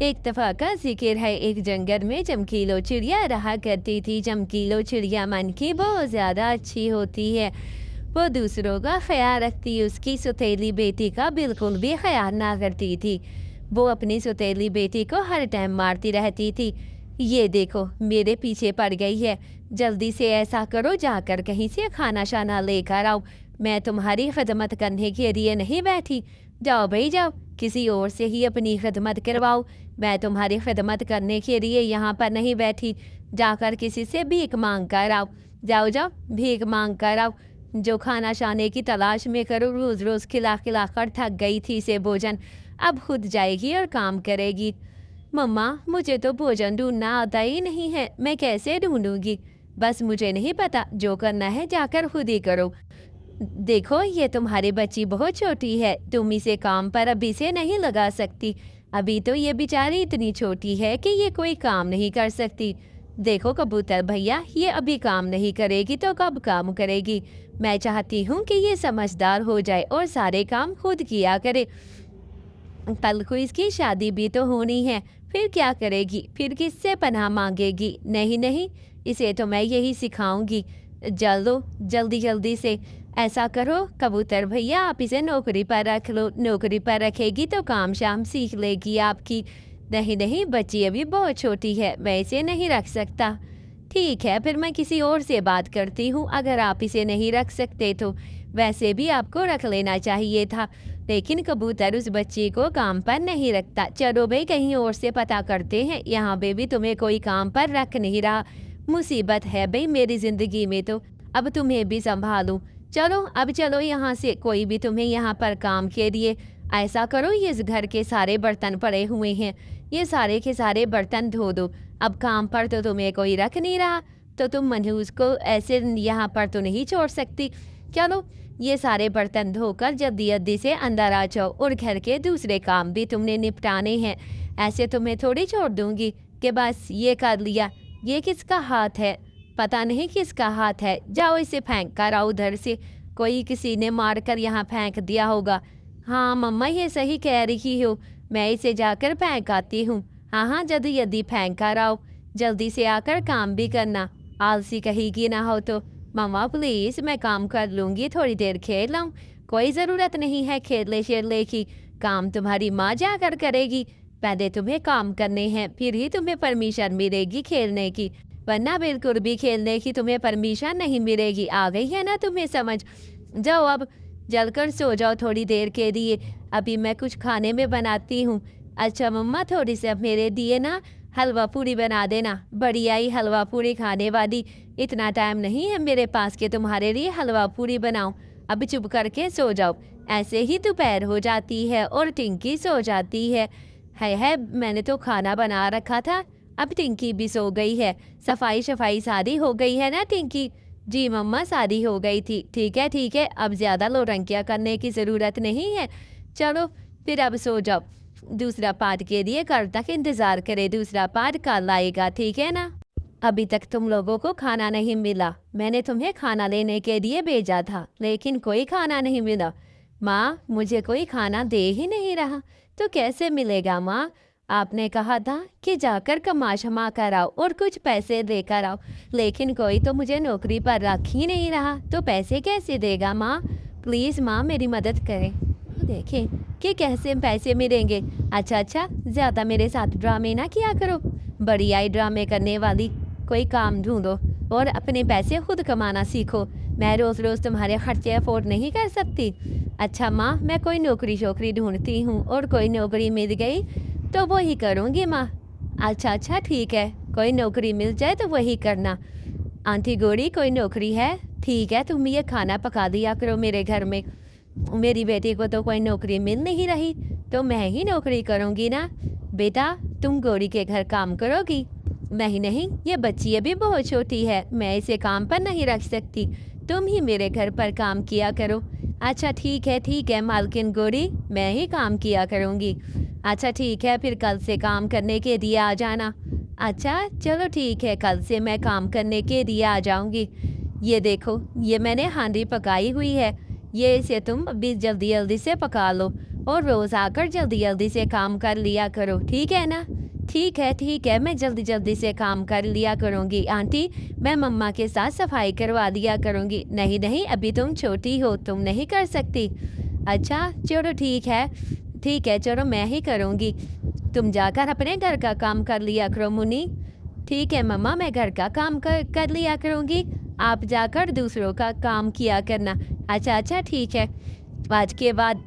एक दफा का जिक्र है, एक जंगल में चमकीलो चिड़िया रहा करती थी। चमकीलो चिड़िया मन की बहुत ज़्यादा अच्छी होती है। वो दूसरों का ख्याल रखती, उसकी सौतेली बेटी का बिल्कुल भी ख्याल ना करती थी। वो अपनी सौतेली बेटी को हर टाइम मारती रहती थी। ये देखो मेरे पीछे पड़ गई है, जल्दी से ऐसा करो, जाकर कहीं से खाना शाना लेकर आओ। मैं तुम्हारी खिदमत करने के लिए नहीं बैठी। जाओ भाई जाओ, किसी और से ही अपनी खिदमत करवाओ। मैं तुम्हारी खिदमत करने के लिए यहाँ पर नहीं बैठी। जाकर किसी से भीख मांग कर आओ। जाओ जाओ, भीख मांग कर आओ। जो खाना शाने की तलाश में करो, रोज़ रोज़ खिला खिला कर थक गई थी से भोजन, अब खुद जाएगी और काम करेगी। मम्मा, मुझे तो भोजन ढूंढना आता ही नहीं है, मैं कैसे ढूंढूंगी? बस मुझे नहीं पता, जो करना है जाकर खुद ही करो। देखो ये तुम्हारी बच्ची बहुत छोटी है, तुम इसे काम पर अभी से नहीं लगा सकती। अभी तो ये बेचारी इतनी छोटी है कि ये कोई काम नहीं कर सकती। देखो कबूतर भैया, ये अभी काम नहीं करेगी तो कब काम करेगी? मैं चाहती हूँ कि ये समझदार हो जाए और सारे काम खुद किया करे। कल को इसकी शादी भी तो होनी है, फिर क्या करेगी? फिर किससे पनाह मांगेगी? नहीं नहीं, इसे तो मैं यही सिखाऊंगी। चलो जल्दी जल्दी से ऐसा करो कबूतर भैया, आप इसे नौकरी पर रख लो। नौकरी पर रखेगी तो काम शाम सीख लेगी आपकी। नहीं नहीं, बच्ची अभी बहुत छोटी है, मैं इसे नहीं रख सकता। ठीक है, फिर मैं किसी और से बात करती हूँ, अगर आप इसे नहीं रख सकते तो। वैसे भी आपको रख लेना चाहिए था, लेकिन कबूतर उस बच्ची को काम पर नहीं रखता। चलो भाई, कहीं और से पता करते हैं, यहाँ पे भी तुम्हें कोई काम पर रख नहीं रहा। मुसीबत है भाई मेरी ज़िंदगी में तो, अब तुम्हें भी संभालूं। चलो अब चलो यहाँ से, कोई भी तुम्हें यहाँ पर काम के लिए। ऐसा करो, ये इस घर के सारे बर्तन पड़े हुए हैं, ये सारे के सारे बर्तन धो दो। अब काम पर तो तुम्हें कोई रख नहीं रहा, तो तुम मनहूस को ऐसे यहाँ पर तो नहीं छोड़ सकती। चलो ये सारे बर्तन धोकर जल्दी जल्दी से अंदर आ जाओ, और घर के दूसरे काम भी तुमने निपटाने हैं। ऐसे तुम्हें थोड़ी छोड़ दूंगी कि बस ये कर लिया। ये किसका हाथ है? पता नहीं किसका हाथ है। जाओ इसे फेंक कर आओ उधर से, कोई किसी ने मार कर यहाँ फेंक दिया होगा। हाँ मम्मा, ये सही कह रही हो, मैं इसे जाकर फेंक आती हूँ। हाँ हाँ, जल्दी जल्दी फेंक कर आओ, जल्दी से आकर काम भी करना। आलसी कहेगी ना हो तो। मम्मा प्लीज़, मैं काम कर लूँगी, थोड़ी देर खेल लूँ। कोई ज़रूरत नहीं है खेलने शेलने की, काम तुम्हारी माँ जाकर करेगी। पहले तुम्हें काम करने हैं, फिर ही तुम्हें परमिशन मिलेगी खेलने की, वरना बिल्कुल भी खेलने की तुम्हें परमिशन नहीं मिलेगी। आ गई है ना तुम्हें समझ? जाओ अब जलकर सो जाओ थोड़ी देर के लिए, अभी मैं कुछ खाने में बनाती हूँ। अच्छा मम्मा, थोड़ी सी अब मेरे दिए ना हलवा पूरी बना देना, बढ़िया ही हलवा पूरी खाने वाली। इतना टाइम नहीं है मेरे पास कि तुम्हारे लिए हलवा पूरी बनाऊं। अब चुप करके सो जाओ, ऐसे ही दोपहर हो जाती है और टिंकी सो जाती है। मैंने तो खाना बना रखा था, अब टिंकी भी सो गई है। सफाई शफाई सारी हो गई है ना टिंकी? जी मम्मा, सारी हो गई थी। ठीक है, अब ज़्यादा नौटंकियाँ करने की ज़रूरत नहीं है। चलो फिर अब सो जाओ। दूसरा पार्ट के लिए कल तक इंतज़ार करे, दूसरा पार्ट कल आएगा, ठीक है ना? अभी तक तुम लोगों को खाना नहीं मिला, मैंने तुम्हें खाना लेने के लिए भेजा था, लेकिन कोई खाना नहीं मिला। माँ, मुझे कोई खाना दे ही नहीं रहा, तो कैसे मिलेगा माँ? आपने कहा था कि जाकर कमा शमा कर आओ और कुछ पैसे लेकर आओ, लेकिन कोई तो मुझे नौकरी पर रख ही नहीं रहा, तो पैसे कैसे देगा माँ? प्लीज़ माँ, मेरी मदद करें, देखें कि कैसे पैसे मिलेंगे। अच्छा, ज़्यादा मेरे साथ ड्रामे ना किया करो, बड़ी आई ड्रामे करने वाली। कोई काम ढूंढो और अपने पैसे खुद कमाना सीखो। मैं रोज़ रोज़ तुम्हारे खर्चे अफोर्ड नहीं कर सकती। अच्छा माँ, मैं कोई नौकरी शोकरी ढूंढती हूँ, और कोई नौकरी मिल गई तो वही करूँगी माँ। अच्छा ठीक है, कोई नौकरी मिल जाए तो वही करना। आंटी गोरी, कोई नौकरी है? ठीक है, तुम ये खाना पका दिया करो मेरे घर में। मेरी बेटी को तो कोई नौकरी मिल नहीं रही, तो मैं ही नौकरी करूँगी ना। बेटा, तुम गौरी के घर काम करोगी? नहीं, ये बच्ची अभी बहुत छोटी है, मैं इसे काम पर नहीं रख सकती, तुम ही मेरे घर पर काम किया करो। अच्छा ठीक है मालकिन गौरी, मैं ही काम किया करूँगी। अच्छा ठीक है, फिर कल से काम करने के लिए आ जाना। अच्छा चलो ठीक है, कल से मैं काम करने के लिए आ जाऊँगी। ये देखो, ये मैंने हांडी पकाई हुई है, ये इसे तुम अभी जल्दी जल्दी से पका लो, और रोज़ आकर जल्दी-जल्दी से काम कर लिया करो, ठीक है ना? ठीक है, मैं जल्दी-जल्दी से काम कर लिया करूँगी। आंटी, मैं मम्मा के साथ सफाई करवा दिया करूँगी। नहीं, नहीं, अभी तुम छोटी हो, तुम नहीं कर सकती। अच्छा, चलो ठीक है, चलो मैं ही करूँगी। तुम जाकर अपने घर का काम कर लिया करो मुन्नी। ठीक है मम्मा, मैं घर का काम कर लिया करूँगी, आप जाकर दूसरों का काम किया करना। अच्छा, ठीक है। आज के बाद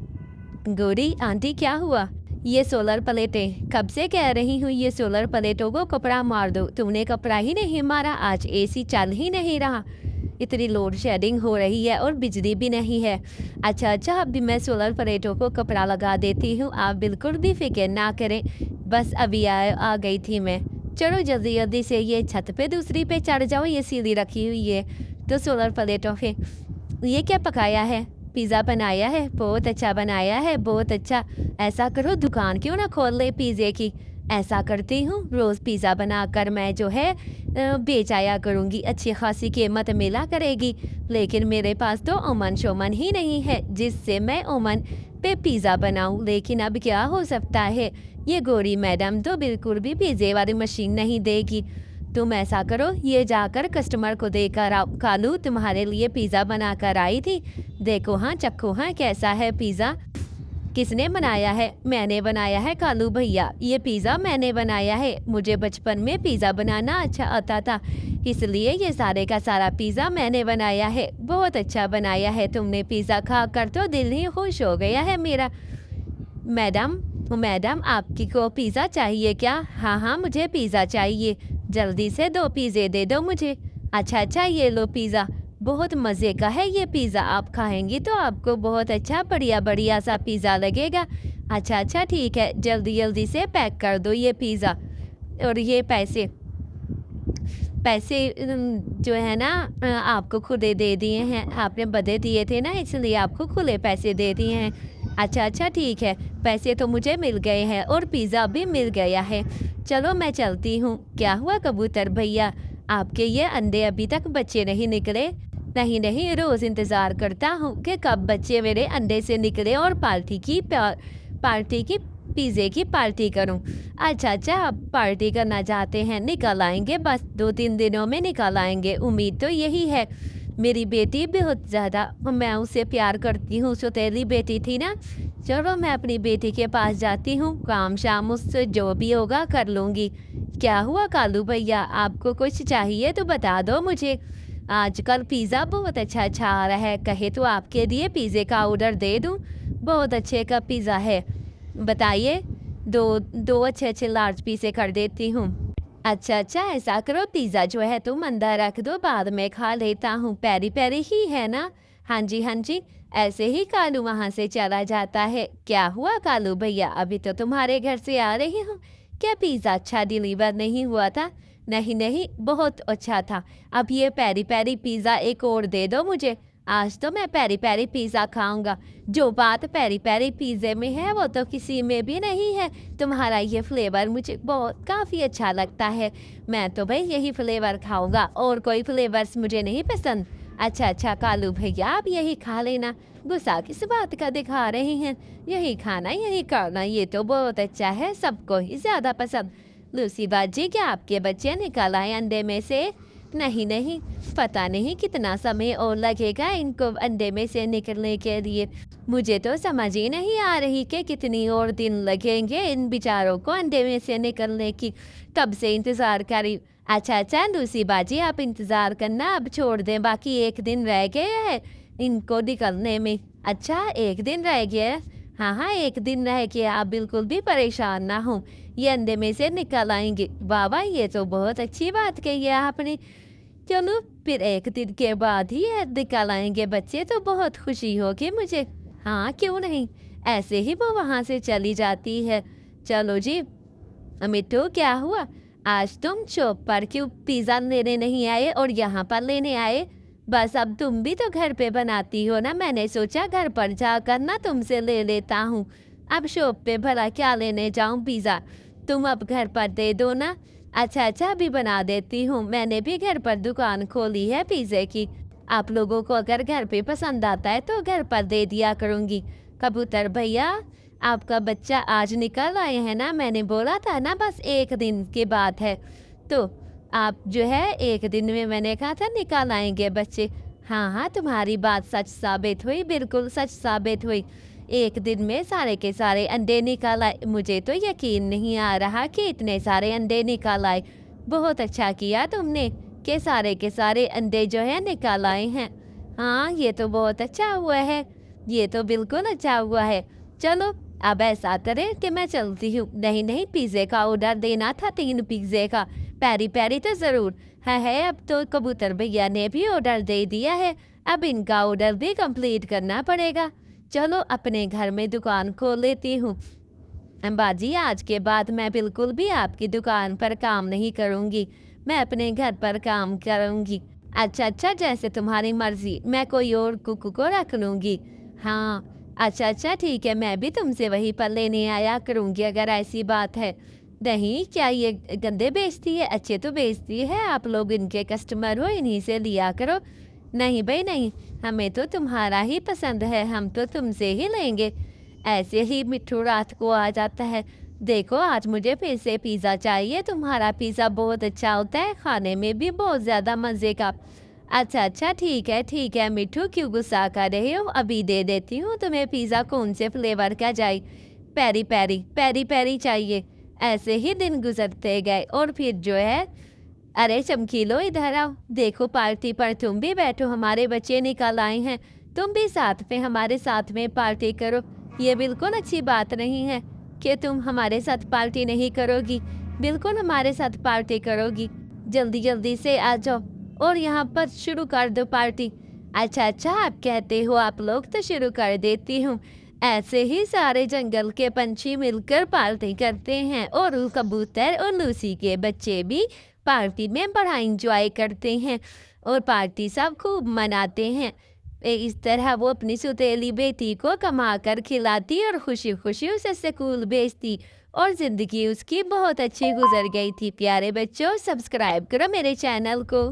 गौरी आंटी क्या हुआ? ये सोलर प्लेटें कब से कह रही हूँ, ये सोलर प्लेटों को कपड़ा मार दो। तुमने कपड़ा ही नहीं मारा, आज एसी चल ही नहीं रहा। इतनी लोड शेडिंग हो रही है और बिजली भी नहीं है। अच्छा, अभी मैं सोलर प्लेटों को कपड़ा लगा देती हूँ, आप बिल्कुल भी फिक्र ना करें। बस अभी आ गई थी मैं। चलो जल्दी-जल्दी से ये छत पे दूसरी पे चढ़ जाओ, ये सीढ़ी रखी हुई है तो सोलर प्लेटों पे। ये क्या पकाया है? पिज़्ज़ा बनाया है, बहुत अच्छा बनाया है, बहुत अच्छा। ऐसा करो दुकान क्यों ना खोल ले पिज़्ज़े की। ऐसा करती हूँ, रोज़ पिज़्ज़ा बनाकर मैं जो है बेच आया करूँगी, अच्छी खासी कीमत मिला करेगी। लेकिन मेरे पास तो ओवन-शोवन ही नहीं है जिससे मैं ओवन पे पिज़्ज़ा बनाऊँ। लेकिन अब क्या हो सकता है, ये गौरी मैडम तो बिल्कुल भी पिज़्ज़े वाली मशीन नहीं देगी। तुम ऐसा करो, ये जाकर कस्टमर को देकर आओ। कालू तुम्हारे लिए पिज़्ज़ा बनाकर आई थी, देखो हाँ, चखो हाँ, कैसा है पिज़्ज़ा। किसने बनाया है? मैंने बनाया है कालू भैया, ये पिज़्ज़ा मैंने बनाया है। मुझे बचपन में पिज़्ज़ा बनाना अच्छा आता था, इसलिए ये सारे का सारा पिज़्ज़ा मैंने बनाया है। बहुत अच्छा बनाया है तुमने पिज़्ज़ा, खाकर तो दिल ही खुश हो गया है मेरा। मैडम आपकी को पिज़्ज़ा चाहिए क्या? हाँ, मुझे पिज़्ज़ा चाहिए। जल्दी से 2 पिज़्ज़े दे दो मुझे। अच्छा, ये लो पिज़्ज़ा। बहुत मज़े का है ये पिज़्ज़ा, आप खाएँगी तो आपको बहुत अच्छा बढ़िया सा पिज़्ज़ा लगेगा। अच्छा, ठीक है, जल्दी-जल्दी से पैक कर दो ये पिज़्ज़ा। और ये पैसे पैसे जो है ना आपको खुले दे दिए हैं, आपने बदे दिए थे ना, इसलिए आपको खुले पैसे दे दिए हैं। अच्छा, ठीक है, पैसे तो मुझे मिल गए हैं और पिज़्ज़ा भी मिल गया है। चलो मैं चलती हूँ। क्या हुआ कबूतर भैया, आपके ये अंडे अभी तक बच्चे नहीं निकले? नहीं, रोज़ इंतज़ार करता हूँ कि कब बच्चे मेरे अंडे से निकले और पार्टी की पिज़्ज़े की पार्टी करूँ। अच्छा, आप पार्टी करना चाहते हैं, निकल आएँगे, बस 2-3 दिनों में निकल आएँगे, उम्मीद तो यही है। मेरी बेटी बहुत ज़्यादा, मैं उससे प्यार करती हूँ, सौतेली बेटी थी ना। चलो मैं अपनी बेटी के पास जाती हूँ, काम-शाम उससे जो भी होगा कर लूँगी। क्या हुआ कालू भैया, आपको कुछ चाहिए तो बता दो मुझे। आजकल पिज़्ज़ा बहुत अच्छा आ रहा है, कहे तो आपके लिए पिज़्ज़े का ऑर्डर दे दूँ? बहुत अच्छे का पिज़्ज़ा है। बताइए, 2 अच्छे लार्ज पीसे कर देती हूँ। अच्छा, ऐसा करो, पिज़्ज़ा जो है तुम अंदर रख दो, बाद में खा लेता हूँ। पेरी-पेरी ही है ना? हाँ जी। ऐसे ही कालू वहाँ से चला जाता है। क्या हुआ कालू भैया, अभी तो तुम्हारे घर से आ रही हूँ। क्या पिज़्ज़ा अच्छा डिलीवर नहीं हुआ था? नहीं, बहुत अच्छा था। अब ये पेरी-पेरी पिज़्ज़ा एक और दे दो मुझे। आज तो मैं पेरी-पेरी पिज़्ज़ा खाऊँगा। जो बात पेरी-पेरी पिज़्ज़े में है वो तो किसी में भी नहीं है। तुम्हारा ये फ्लेवर मुझे बहुत काफ़ी अच्छा लगता है। मैं तो भई यही फ्लेवर खाऊँगा, और कोई फ्लेवर्स मुझे नहीं पसंद। अच्छा, कालू भैया आप यही खा लेना। गुस्सा किस बात का दिखा रही हैं? यही खाना, यही करना, ये तो बहुत अच्छा है, सबको ही ज़्यादा पसंद। लूसी बाजी, क्या आपके बच्चे निकल आए अंडे में से? नहीं, पता नहीं कितना समय और लगेगा इनको अंडे में से निकलने के लिए। मुझे तो समझ ही नहीं आ रही कि कितनी और दिन लगेंगे इन बेचारों को अंडे में से निकलने की। कब से इंतज़ार करी। अच्छा, लूसी बाजी आप इंतज़ार करना, अब छोड़ दें, बाकी 1 दिन रह गया है इनको निकलने में। अच्छा, 1 दिन रह गया है? हाँ, 1 दिन रह गया, आप बिल्कुल भी परेशान ना हों, ये अंडे में से निकल आएँगे। वाह, ये तो बहुत अच्छी बात कही है आपने। चलो फिर 1 दिन के बाद ही निकल आएँगे बच्चे, तो बहुत खुशी होगी मुझे। हाँ, क्यों नहीं? ऐसे ही वो वहाँ से चली जाती है। चलो जी, मिट्ठू क्या हुआ? आज तुम शॉप पर क्यों पिज़्ज़ा लेने नहीं आए और यहाँ पर लेने आए? बस अब तुम भी तो घर पे बनाती हो ना, मैंने सोचा घर पर जाकर ना तुमसे ले लेता हूँ। अब शॉप पे भला क्या लेने जाऊँ पिज़्ज़ा? तुम अब घर पर दे दो ना। अच्छा, अभी बना देती हूँ, मैंने भी घर पर दुकान खोली है पिज़्ज़े की। आप लोगों को अगर घर पे पसंद आता है तो घर पर दे दिया करूँगी। कबूतर भैया, आपका बच्चा आज निकल आए हैं ना, मैंने बोला था ना बस 1 दिन की बात है। तो आप जो है 1 दिन में मैंने कहा था निकल आएँगे बच्चे। हाँ, हाँ, तुम्हारी बात सच साबित हुई, बिल्कुल सच साबित हुई। 1 दिन में सारे के सारे अंडे निकल आए। मुझे तो यकीन नहीं आ रहा कि इतने सारे अंडे निकल आए। बहुत अच्छा किया तुमने कि सारे के सारे अंडे जो है निकल आए हैं। हाँ, ये तो बहुत अच्छा हुआ है। ये तो बिल्कुल अच्छा हुआ है। चलो, अब ऐसा करें कि मैं चलती हूँ। नहीं, नहीं, पिज़्ज़े का ऑर्डर देना था 3 पिज़्ज़े का। पेरी-पेरी तो ज़रूर। है, अब तो कबूतर भैया ने भी ऑर्डर दे दिया है। अब इनका ऑर्डर भी कंप्लीट करना पड़ेगा। चलो, अपने घर में दुकान खोल लेती हूँ। बाजी, आज के बाद मैं बिल्कुल भी आपकी दुकान पर काम नहीं करूँगी। मैं अपने घर पर काम करूँगी। अच्छा, अच्छा, जैसे तुम्हारी मर्ज़ी। मैं कोई और कुक को रख लूँगी। हाँ, अच्छा, अच्छा, ठीक है, मैं भी तुमसे वहीं पर लेने आया करूँगी अगर ऐसी बात है। नहीं, क्या ये गंदे बेचती है? अच्छे तो बेचती है, आप लोग इनके कस्टमर हो, इन्हीं से लिया करो। नहीं भई नहीं, हमें तो तुम्हारा ही पसंद है, हम तो तुमसे ही लेंगे। ऐसे ही मिट्ठू रात को आ जाता है। देखो, आज मुझे फिर से पिज़्ज़ा चाहिए, तुम्हारा पिज़्ज़ा बहुत अच्छा होता है, खाने में भी बहुत ज़्यादा मज़े का। अच्छा, अच्छा, ठीक है मिट्ठू, क्यों गुस्सा कर रहे हो? अभी दे देती हूँ तुम्हें पिज़्ज़ा। कौन से फ्लेवर का चाहिए? पेरी-पेरी, पेरी-पेरी चाहिए। ऐसे ही दिन गुज़रते गए और फिर जो है, अरे चमकीलो, इधर आओ। देखो, पार्टी पर तुम भी बैठो, हमारे बच्चे निकल आए हैं। तुम भी साथ में हमारे साथ में पार्टी करो। ये बिल्कुल अच्छी बात नहीं है कि तुम हमारे साथ पार्टी नहीं करोगी। बिल्कुल हमारे साथ पार्टी करोगी। जल्दी-जल्दी से आ जाओ और यहाँ पर शुरू कर दो पार्टी। अच्छा, अच्छा, आप कहते हो आप लोग, तो शुरू कर देती हूँ। ऐसे ही सारे जंगल के पंछी मिलकर पार्टी करते हैं और कबूतर और लूसी के बच्चे भी पार्टी में बड़ा एंजॉय करते हैं और पार्टी सब खूब मनाते हैं। इस तरह वो अपनी सौतेली बेटी को कमा कर खिलाती और खुशी-खुशी उसे स्कूल भेजती और ज़िंदगी उसकी बहुत अच्छी गुजर गई थी। प्यारे बच्चों, सब्सक्राइब करो मेरे चैनल को।